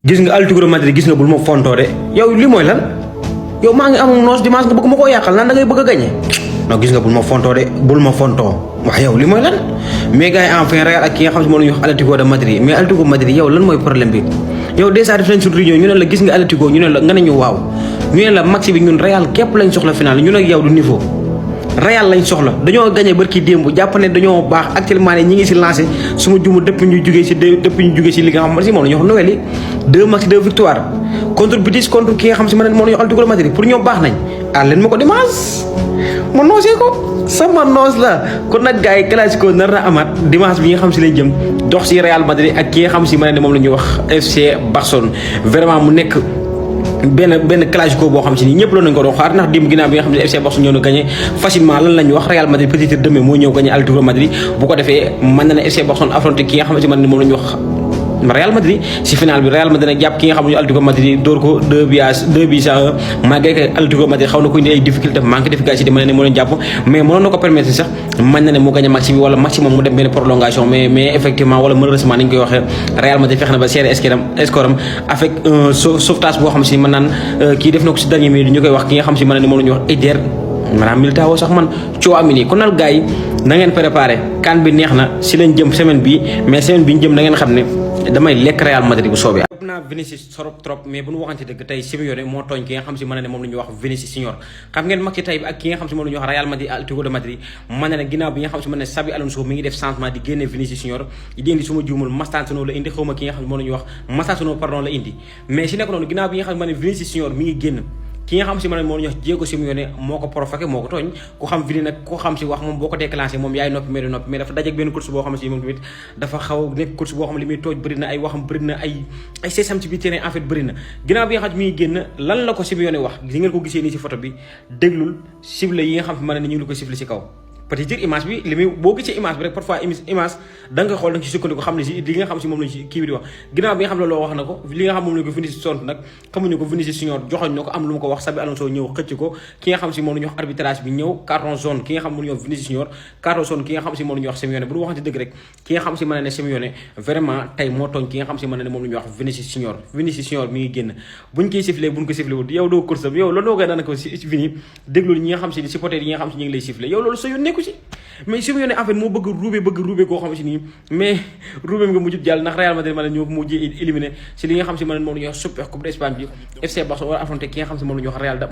gis nga Atlético de Madrid gis nga bul ma fontoo de yow li mooy lan yow maa ngi amul noos dimanche nga bëgg ma koo yàqal naan da ngay bëgg a gagné non gis nga bul ma fontoo de bul ma fontoo wax yow li mooy lan mais gars yi enfin Real ak ki nga xam si moo la ñuy wax Atlético de Madrid mais Atlético de Madrid yow lan mooy problème bi yow déjà def nañ suñu réunion ñu ne la gis nga Atlético ñu ne la nga ne ñu waaw ñu ne la match bi ñun Real képp lañ soxla final ñu ne yow du niveau Real lañ soxla dañoo gagné barki démb jàpp ne dañoo baax actuellement ne ñi ngi si lancé su ma jumu depuis ñu jugee si li nga xam si moom la ñu wax Noël yi 2 matchs 2 victoires contre Betis contre ki nga xam si ma ne moom la ñu wax Atlético de Madrid pour ñoom baax nañ leen ma ko dimanche ma noosee ko sama noos la kon nag gars yi classico nar na amaat dimanche bi nga xam si lañ jëm dox si Real Madrid ak ki nga xam si ma ne moom la ñuy wax FC Barcelone vraiment mu nekk benn classico boo xam si nii ñëpp loolu nañ ko doon xaar ndax démb ginnaaw bi nga xam ne FC Barcelone ñëw na gagné facilement lan la ñu wax Real Madrid peut-être demain moo ñëw gagné Atlético de Madrid bu ko defee mën na ne FC Barcelone affronté ki nga xam ne si man ne moom la ñu wax Real Madrid si final bi Real Madrid nag jàpp ki nga xam ne Atlético Madrid door ko 2 buts à 1 malgré que Atlético Madrid xaw na ko indi ay difficulté manque d'efficacité mën na ne moo leen jàpp mais mënoon na ko permettre sax mën na ne mu gagné match bi wala maximum mu dem benn prolongation mais effectivement wala malheureusement ni ñu koy waxee Real Madrid fexe na ba serré score am avec un sauvetage boo xam si mën naan kii def na ko si dernier minute ñu koy wax ki nga xam si mën na ne moom la ñuy wax Eder maanaam Militao sax man Tchouaméni kon nag gars yi na ngeen préparé kan bi neex na si lañ jëm semaine bi mais semaine bi ñu jëm na ngeen xam ne damay lekk Real Madrid bu soobee. ëpp naa Vinicius trop mais bu ñu waxante dëgg tey Simeone moo tooñ ki nga xam si mën na ne moom la ñuy wax Vinicius Junior xam ngeen mag ci tey bi ak ki nga xam si moom la ñuy wax Real Madrid Atlético de Madrid mën na ne ginnaaw bi nga xam si mën ne Xabi Alonso mi ngi def changement di génne Vinicius Junior di indi suma juumul Mascherano la indi xawma ki nga xam si moom la ñuy wax Mascherano pardon la indi mais si nekk noonu ginnaaw bi nga xam si mën ne Vinicius Junior mi ngi génn ki nga xam si man moo ñu wax Diego Simeone moo ko provoqué moo ko tooñ ku xam Vini nag ku xam si wax moom boo ko déclenché moom yaay noppi mais dafa dajeek benn course boo xam si moom tamit dafa xaw nekk course boo xam li muy tooj bëri na ay waxam bëri na ay seesam ci biir terrain en fait bëri na ginnaaw bi nga xam si mi ngi génn lan la ko Simeone wax li ngeen ko gisee nii si photo bi déglul cible yi nga xam si man ne ñu ngi ko cible si kaw peut-être image bi li muy boo gisee image bi rek parfois image da nga xool da nga ci sukkandiku xam ne si li nga xam si moom lañ ci kii bi di wax ginnaaw bi nga xam ne loolu wax na ko li nga xam moom lañ ko Vinicius sont nag xamuñu ko Vinicius Junior joxoñ na ko am lu mu ko wax Xabi Alonso ñëw xëcc ko ki nga xam si moom la ñuy wax arbitrage bi ñëw carton jaune ki nga xam moom la ñuy wax Vinicius Junior carton jaune ki nga xam si moom la ñuy wax Simeone bu ñu waxante dëgg rek ki nga xam si mën na ne Simeone vraiment tey moo tooñ ki nga xam si mën na ne moom la ñuy wax Vinicius Junior mi ngi génn buñ koy sifflé buñ ko sifflé wut yow doo course yow loolu doo koy daanaka Vini déglul ñi nga xam si supporter yi nga xam si ñu ngi lay sifflé yow loolu sa yoon nekku si mais Simeone en fait moo bëgg ruube koo xam si nii mais ruube nga mujjut jàll ndax Real Madrid ma ne ñoo ko mujjee éliminé si li nga xam si mën moom la ñuy wax Super Coupe d'Espagne bi FC Barcelone war a affronté ki nga xam si moom la ñuy wax Real da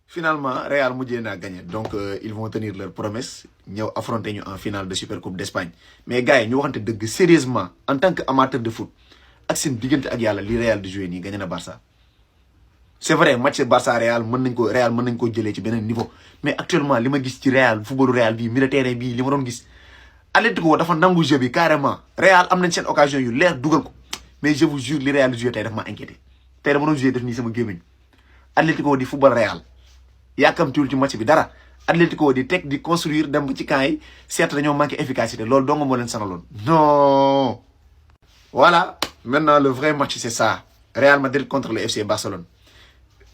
finalement Real mujjee naa gagné donc ils vont tenir leur promesse ñëw affronter ñu en finale de Super Coupe d'Espagne mais gars yi ñu waxante dëgg sérieusement en tant que amateur de foot ak seen diggante ak yàlla li Real di joué nii gagné na Barça c'est vrai match Barça Real mën nañ ko jëlee ci beneen niveau mais actuellement li ma gis ci Real footballu Real bii milieu terrain bii li ma doon gis Atlético dafa nangu jeu bi carrément Real am nañ seen occasion yu leer dugal ko mais je vous jure li Real di joué tey daf ma inquiété tey dama doon joué def nii sama gémmiñ Atlético di football Real yaakamtiwul ci match bi dara Atlético di teg di construire dem ba ci camp yi certes dañoo manqué efficacité loolu dong moo leen sanaloon non voilà maintenant le vrai match c'est ça Real Madrid contre le FC Barcelone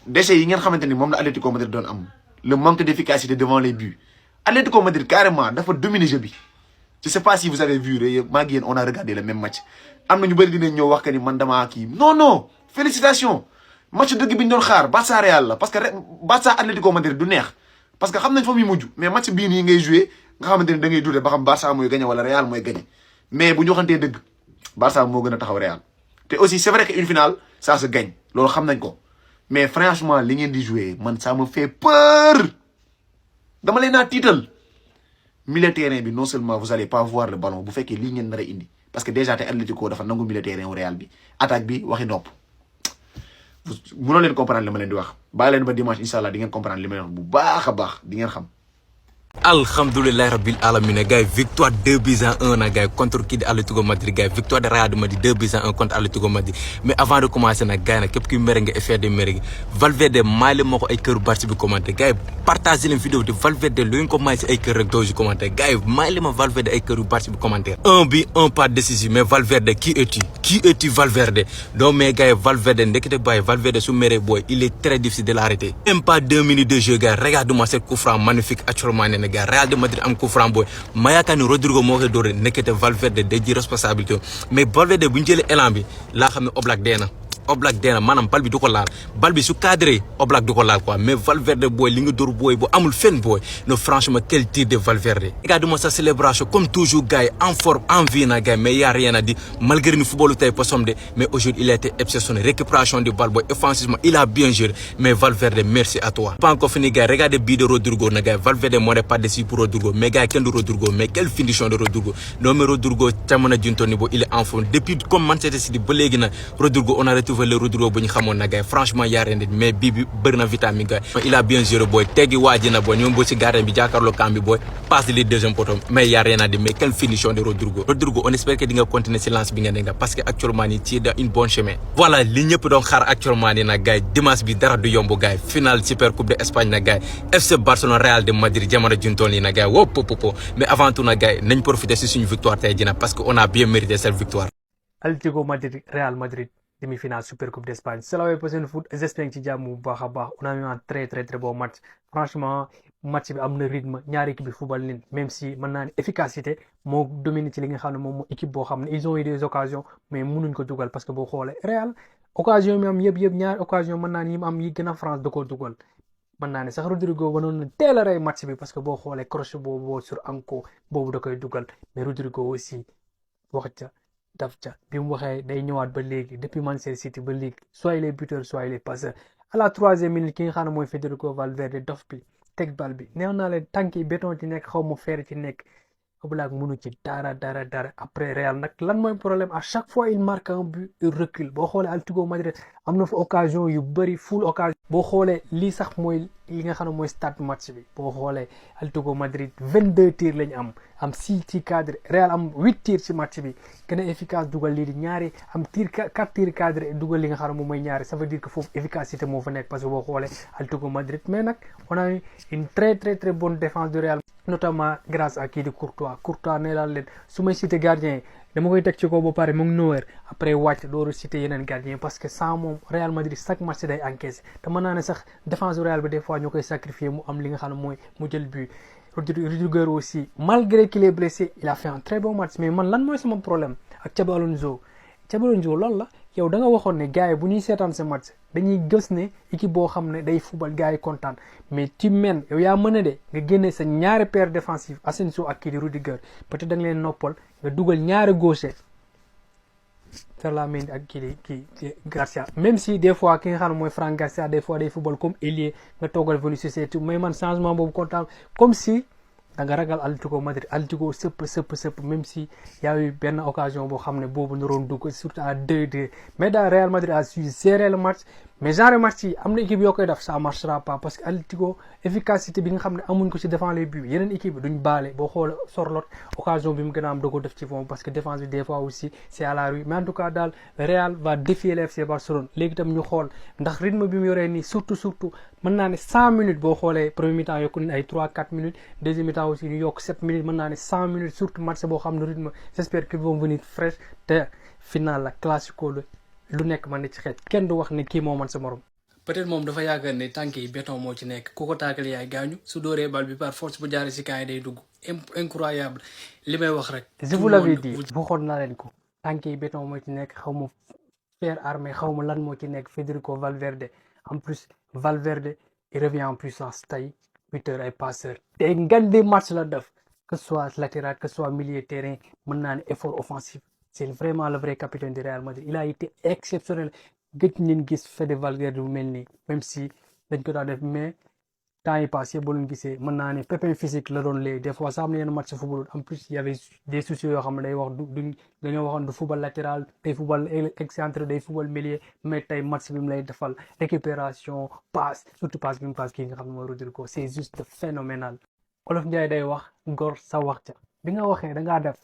déchets yi ngeen xamante ni moom la Atlético Madrid doon am le manque d'efficacité devant les buts Atlético Madrid carrément dafa dominer jeu bi je sais pas si vous avez vu maa ngi yéen on a regardé le même match am na ñu bëri dinañ ñëw wax que ni man damaa kii non félicitations match dëgg bi ñu doon xaar Barça Real la parce que Barça Atlético Madrid du neex parce que xam nañ fa muy mujj mais match bii nii ngay joué nga xamante ni da ngay dute ba xam Barça mooy gagné wala Real mooy gagné mais bu ñu waxantee dëgg Barça moo gën a taxaw Real te aussi c'est vrai que une finale ça se gagne loolu xam nañ ko mais franchement li ngeen di jouer man ça me fait peur dama leen naa tiital milieu terrain bi non seulement vous allez pas voir le ballon bu fekkee lii ngeen nar a indi parce que déjà te Atlético dafa nangu milieu terrain wu Real bi attaque bi waxi nopp mënoo leen comprendre li ma leen di wax bàyyi leen ba dimanche incha allah di ngeen comprendre li ma leen wax bu baax a baax di ngeen xam. alhamdulilah rabbil alamin gars yi victoire 2-1 na gars yi contre kii di Atlético Madrid gars yi victoire de Real Madrid 2-1 contre Atlético Madrid mais avant de commencer nag gars yi nag képp kuy mere nga effet de mere gi Valverde maay leen moo ko ay këru Barça bi commenté gars yi partagé leen vidéo de Valverde lu ngeen ko maay si ay kër rek doo si commenté gars yi maay leen ma Valverde ay këru Barça bi commentaire un pas décisif mais Valverde qui es-tu Valverde donc mais gars yi Valverde ndekete bàyyi Valverde su mere booy il est très difficile de l'arrêter même pas 2 minutes de jeu gars regarde-moi ce coup franc magnifique actuellement ne gars Real de Madrid am coup franc booy ma yaakaar ni Rodrigo moo koy doore nekkete Valverde day ji responsabilité mais Valverde bu ñu jëlee élan bi laa xam ne Oblak dee na Oblak dee na maanaam bal bi du ko laal bal bi su cadré Oblak du ko laal quoi mais Valverde booy li nga dóor booy bu amul fenn booy non franchement quel tir de Valverde. Regarde-moi sa célébration comme toujours gars yi en forme en vie na gars mais y a rien à dire malgré ni footballu tey posom de mais aujourd'hui il a été exceptionnel récupération du bal booy offensivement il a bien géré mais Valverde merci à toi. pas encore fini gars regardez bii de Rodrigo na gars Valverde moo ne pas déçu pour Rodrigo mais gars kenn du Rodrigo mais quelle finition de Rodrigo non mais Rodrigo jamono juntoon ni boo il est en forme depuis comme Manchester City ba léegi nag Rodrigo on a retrouvé le Rodrigo bu ñu xamoon na gars franchement y a rien à dire mais bii bi bëri na vitamine gars il a bien géré booy teggi waaji na booy ñoom boo ci gardien bi jàkkaarloo camp bi booy passe les deuxième poteau mais y a rien à dire mais quelle finition de Rodrigo on espère que di nga continuer ci lance bi nga nekk parce que actuellement nii ci da une bonne chemin voilà li ñëpp doon xaar actuellement nii nag gars dimanche bi dara du yomb gars finale super coupe de Espagne nag gars FC Barcelone Real de Madrid jamono juntoon nii nag gars wop popo mais avant tout nag gars nañ profiter ci suñu victoire tey jii nag parce que on a bien mérité cette victoire. Atlético Madrid Real Madrid demi-finale super coupe d'Espagne c'est la web seen foot j'espère ci jàmm bu baax a baax on a eu un très bon match franchement match bi am na rythme ñaari équipe bi football nin même si mën naa ne efficacité moo domine ci li nga xam ne moom moo équipe boo xam ne ils ont eu des occasions mais mënuñ ko dugal parce que boo xoolee Real occasion mi am yëpp ñaari occasion mën naa ne yi mu am yi gën a France da koo dugal mën naa ne sax Rodrigo wanoon na teel a rey match bi parce que boo xoolee crochet boobu sur Anco boobu da koy dugal mais Rodrigo aussi wax ca daf ca bi mu waxee day ñëwaat ba léegi depuis Manchester City ba léegi soit il est buteur soit il est passeur à la 3e minute ki nga xam ne mooy Federico Valverde dof bi teg bal bi neex naa leen tànk yi béton ci nekk xaw ma fer ci nekk Oblak mënu ci dara après Real nag lan mooy problème à chaque fois il marque un but il recule boo xoolee Atlético Madrid am na fa occasion yu bëri full occasion boo xoolee lii sax mooy li nga xam ne mooy stade match bi boo xoolee Atlético Madrid 22 tirs lañ am 6 tirs cadré Real am 8 tirs ci match bi gën a efficace dugal lii di ñaari am 4 tirs cadré dugal li nga xam ne moom mooy ñaari ça veut dire que foofu efficacité moo fa nekk parce que boo xoolee Atlético Madrid mais nag on a eu une très bonne défense du Real notamment grâce à kii di Courtois nee daal leen su may cité gardien yi dama koy teg ci kaw ba pare mu ngi Neuer après wàcc dooru cité yeneen gardien parce que sans moom Real Madrid chaque match day encaissé te mën naa ne sax défense du Real bi des fois ñu koy sacrifier mu am li nga xam ne mooy mu jël but Rudiger aussi malgré qu'il est blessé il a fait un très bon match mais man lan mooy sama problème ak Xabi Alonso loolu la yow da nga waxoon ne gars yi bu ñuy seetaan sa match dañuy gës ne équipe boo xam ne day football gars yi kontaan mais ci men yow yaa mën a de nga génne sa ñaari paire défensif Asensio ak kii di Rudiger peut-être da nga leen noppal nga dugal ñaari gaucher Ferland ak kii Garcia même si des fois ki nga xam ne mooy Franck Garcia des fois day football comme ailier nga toogal Vinicius tout mais man changement boobu kontaan comme si da nga ragal Atlético Madrid Atlético sëpp même si y a eu benn occasion boo xam ne boobu naroon dugg surtout à 2-2 mais daal Real Madrid a su gérer le match mais genre match yi am na équipe yoo koy def ça marchera pas parce que Atlético efficacité bi nga xam ne amuñ ko ci devant les buts yeneen équipe bi duñ baale boo xool Sorloth occasion bi mu gën a am da ko def ci fond parce que défense bi des fois aussi c'est à la rue mais en tout cas daal Real va défier le FC Barcelone léegi tam ñu xool ndax rythme bi mu yoree nii surtout mën naa ne 100 minutes boo xoolee premier mi-temps yokku nañ ay 3-4 minutes deuxième mi-temps aussi ñu yokk 7 minutes mën naa ne 100 minutes surtout match boo xam ne rythme j'espère qu'ils vont venir fraîche te final la classico la lu nekk man ne ci xeet kenn du wax ne kii moo man sa morom. peut-être moom dafa yaakaar ne tànk yi béton moo ci nekk ku ko tàggal yaay gaañu su dooree bal bi par force bu jaaree si kaay day dugg incroyable li may wax rek. je vous l'avais dit waxoon naa leen ko tànk yi béton moo ci nekk xaw ma fer armé xaw ma lan moo ci nekk Federico Valverde en plus Valverde il revient en puissance tey buteur ay passeur te ngan di match la def que ce soit latéral que ce soit milieu terrain mën naa ne effort offensif. C'est vraiment le vrai capitaine du Real Madrid il a été exceptionnel gëj nañ gis Fede Valverde bu mel nii même si dañ ko daan def mais temps yi passé ba luñ gisee mën naa ne pépin physique la doon léegi des fois sax am na yenn match football en plus il y avait des soucis yoo xam ne day wax dañoo waxoon du football latéral day football excentré day football milieu mais tey match bi mu lay defal récupération passe surtout passe bi mu passe kii nga xam ne mooy Rodrigo c'est juste phénoménal Olof Ndiaye day wax gor sa wax ca bi nga waxee da ngaa def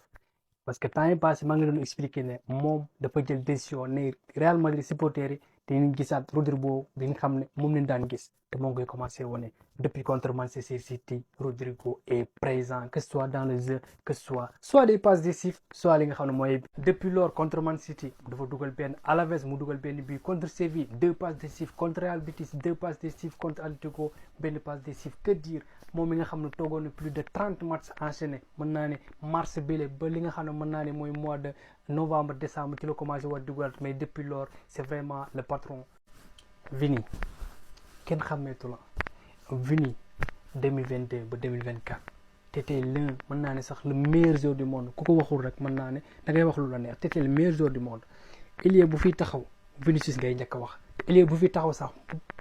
parce que temps yi passé maa ngi doon expliquer ne moom dafa jël décision ne Real Madrid supporters yi dañuy gisaat Rodrigo bi nga xam ne moom lañ daan gis te moo ngi commencé wane depuis contre Manchester City Rodrigo est présent que ce soit dans le jeu que ce soit des passes décisives soit li nga xam ne mooy depuis lors contre Man City dafa dugal benn Alaves mu dugal benn but contre Séville 2 passes décisives contre Real Betis 2 passes décisives contre Atlético benn passe décisive que dire moom mi nga xam ne toogoon na plus de 30 matchs enchaînés mën naa ne mars bile ba li nga xam ne mën naa ne mooy mois de novembre décembre ci la commencé war dugal mais depuis lors c'est vraiment le patron Vini kenn xàmmeetu la Vini 2022 ba 2024 t'étais l'un mën naa ne sax le meilleur joueur du monde ku ko waxul rek mën naa ne da ngay wax lu la neex t'étais le meilleur joueur du monde ailier bu fi taxaw Vinicius ngay njëkk a wax ailier bu fi taxaw sax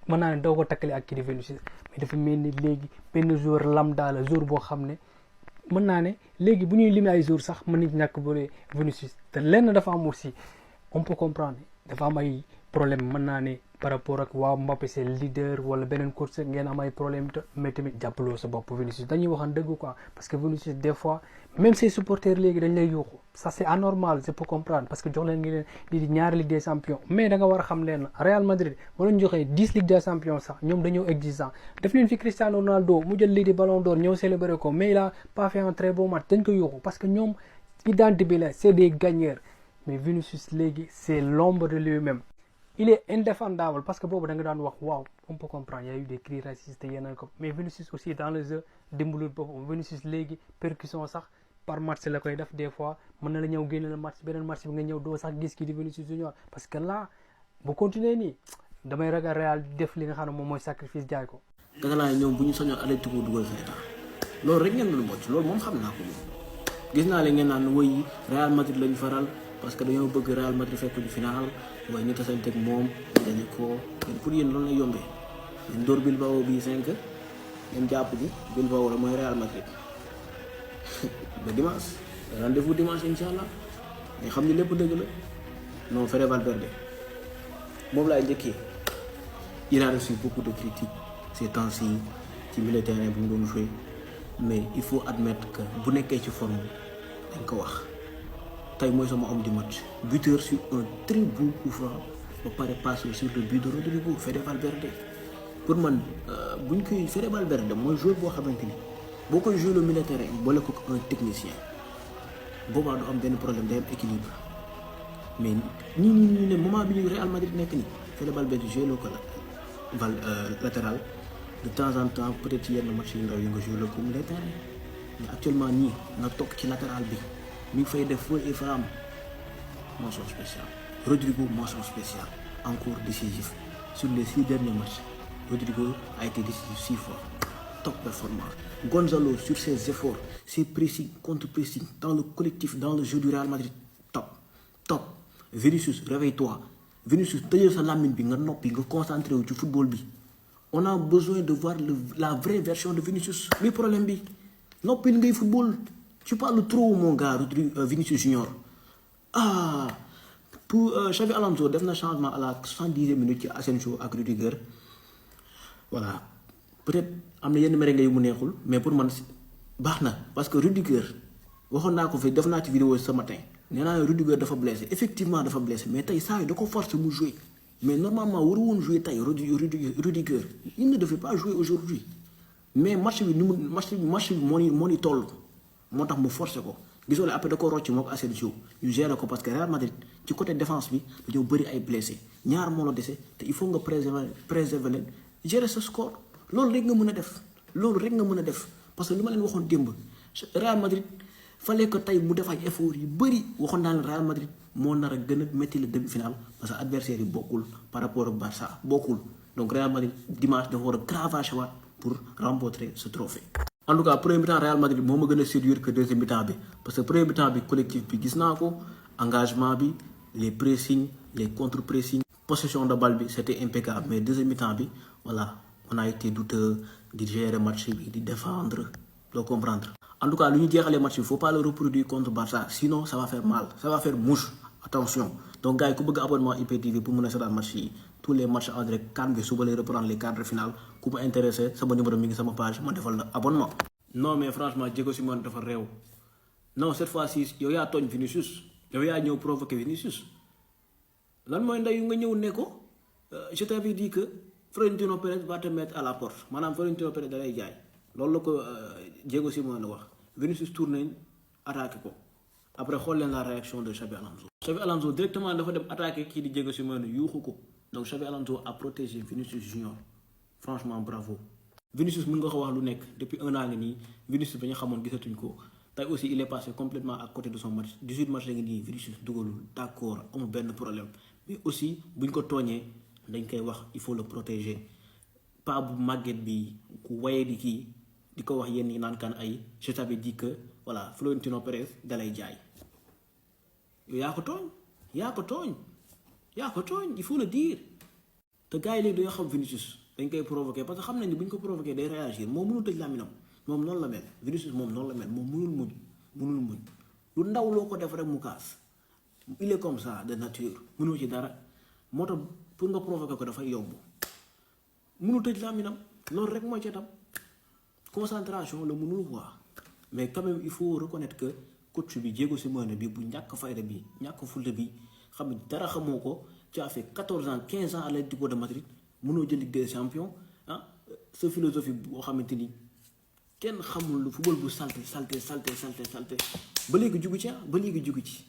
mën naa ne doo ko takkale ak kii di Vinicius mais dafa mel ni léegi benn joueur lambda la joueur boo xam ne mën naa ne léegi bu ñuy limee ay joueurs sax mën nañ ñàkk bëre Vinicius te lenn dafa am aussi on peut comprendre dafa am ay problème mën naa ne par rapport ak waa Mbappé c'est leader wala beneen course ngeen am ay problème mais tamit jàppaloo sa bopp Vinicius dañuy waxan dëgg quoi parce que Vinicius des fois même ses supporters léegi dañ lay yuuxu ça c'est anormal je peux comprendre parce que jox leen ngi leen lii di ñaari Ligue des Champions mais da nga war a xam leen Real Madrid moo leen joxee 10 Ligue des Champions sax ñoom dañoo exigeant def leen fi Cristiano Ronaldo mu jël lii di Ballon d'Or ñëw célébrer ko mais il a pas fait un très bon match dañ ko yuuxu parce que ñoom identité bi la c'est des gagneurs mais Vinicius léegi c'est l'ombre de lui-même il est indéfendable parce que boobu da nga daan wax waaw on peut comprendre il y a eu des cris racistes yeneen ko mais Vinicius aussi dans le jeu dimbalul boppam Vinicius léegi percussion sax par match la koy def des fois mën na la ñëw génne la match beneen match bi nga ñëw doo sax gis kii di Vinicius Junior parce que là bu continuer nii damay ragal Real def li nga xam ne moom mooy sacrifice jaay ko. Catalan ñoom bu ñu sañoon Atlético dugal fee tax loolu rek ngeen doon mocc loolu moom xam naa ko moom gis naa leen ngeen naan woy Real Madrid lañu faral parce que dañoo bëgg Real Madrid fekk ñu final waaye ñu tasanteeg moom dañu ko pour yéen loolu lay yombee ñun dóor Bilbao bii 5 ngeen jàpp ni Bilbao la mooy Real Madrid ba dimanche rendez-vous dimanche incha allah mais xam ni lépp dëgg la non Fede Valverde moom laay njëkkee il a reçu beaucoup de critiques ces temps-ci ci milieu de terrain bu mu doon joué mais il faut admettre que bu nekkee ci forme dañ ko wax tey mooy sama homme du match buteur sur un très bon coup franc ba pare passer sur le but de Rodrigo Fede Valverde pour man buñ koy Fede Valverde mooy joueur boo xamante ni boo koy joué le milieu de terrain boole ko un technicien boobaa du am benn problème day am équilibre mais ñu ne moment bi ñu Real Madrid nekk nii Fede Valverde joué loo ko latéral de temps en temps peut-être ci yenn match yu ndaw yi nga joué loo ko milieu de terrain mais actuellement nii na toog ci latéral bi mi ngi fay def feu et flamme mention spéciale Rodrigo mention spéciale encore décisif sur les 6 derniers matchs Rodrigo a été décisif 6 fois top performance Gonzalo sur ses efforts ses pressing contre pressing dans le collectif dans le jeu du Real Madrid top Vinicius réveille-toi Vinicius tëjal sa làmmiñ bi nga noppi nga concentré wu ci football bi on a besoin de voir la vraie version de Vinicius bi problème bi noppi ngay football. Tu parles trop mon gars Vinicius Junior pour Xavi Alonso def na changement à la 70e minute ci Asensio ak Rudiger voilà peut-être am na yenn merengue yu mu neexul mais pour man baax na parce que Rudiger waxoon naa ko fi def naa ci vidéo ce matin nee naa Rudiger dafa blessé effectivement dafa blessé mais tey saa yi da ko forcer mu jouer mais normalement waru woon jouer tey Rudiger il ne devait pas jouer aujourd'hui mais match bi moo ni toll moo tax mu forcé ko gisoo la après da ko rocc moo ko Asensio ñu gérer ko parce que Real Madrid ci côté défense bi dañoo bëri ay blessé ñaar moo la dese te il faut nga préserver leen gérer sa score loolu rek nga mën a def parce que li ma leen waxoon démb Real Madrid fallait que tey mu def ay effort yu bëri waxoon naa leen Real Madrid moo nar a gën a métti le demi-finale parce que adversaire yi bokkul par rapport ak Barça bokkul donc Real Madrid dimanche dafa war a cravacher waat pour remporter ce trophée. En tout cas premier mi-temps Real Madrid moo ma gën a séduire que deuxième mi-temps bi parce que premier mi-temps bi collectif bi gis naa ko engagement bi les pressing les contre-pressing possession de balle bi c'était impeccable mais deuxième mi-temps bi voilà on a été douteux di gérer match bi di défendre doo comprendre. En tout cas lu ñu jeexalee match bi faut pas le reproduire contre Barça sinon ça va faire mal ça va faire mouche attention donc gars yi ku bëgg abonnement IPTV pour mën a seetaan match yi tous les matchs en direct CAN bi suba lay reprendre les quarts de finale ku ma intéressé sama numéro mi ngi sama page ma defal la abonnement. non mais franchement Diego Simeone dafa réew non cette fois-ci yow yaa tooñ Vinicius yow yaa ñëw provoqué Vinicius lan mooy ndeyu nga ñëw ne ko je t'avais dit que Florentino Pérez va te mettre à la porte maanaam Florentino Pérez da lay jaay loolu la ko Diego Simeone wax Vinicius tourné attaqué ko après xool leen la réaction de Xabi Alonso. Xabi Alonso directement dafa dem attaqué kii di Diego Simeone yuuxu ko donc Xabi Alonso a protégé Vinicius Junior franchement bravo. Vinicius mën nga ko wax lu nekk depuis 1 an ngi nii Vinicius ba ñu xamoon gisatuñ ko tey aussi il est passé complètement à côté de son match 18 match la ngi nii Vinicius dugalul d'accord amul benn problème mais aussi buñ ko tooñee dañ koy wax il faut le protéger pas bu màgget bi ku waye di kii di ko wax yenn yi naan kan ay je t'avais dit que voilà Florentino Pérez dalay jaay yow yaa ko tooñ il faut le dire te gars yi léegi dañoo xam Vinicius dañ koy provoquer parce que xam nañ ni bu ñu ko provoquer day réagir moom mënul tëj làmminam moom noonu la mel Vinicius moom noonu la mel moom mënul muñ lu ndaw loo ko def rek mu kaas il est comme ça de nature mënoo ci dara moo tax pour nga provoquer ko dafay yomb mënul tëj làmminam loolu rek mooy ca tam concentration la mënul voir mais quand même il faut reconnaître que coach bi Diego Simeone bi bu ñàkk fayda bi ñàkk fulla bi xam ne dara xamoo ko tu as fait 14 ans 15 ans à l'Atlético de Madrid mënoo jël Ligue des Champions sa philosophie boo xamante ni kenn xamul lu football bu salté ba léegi jugu ci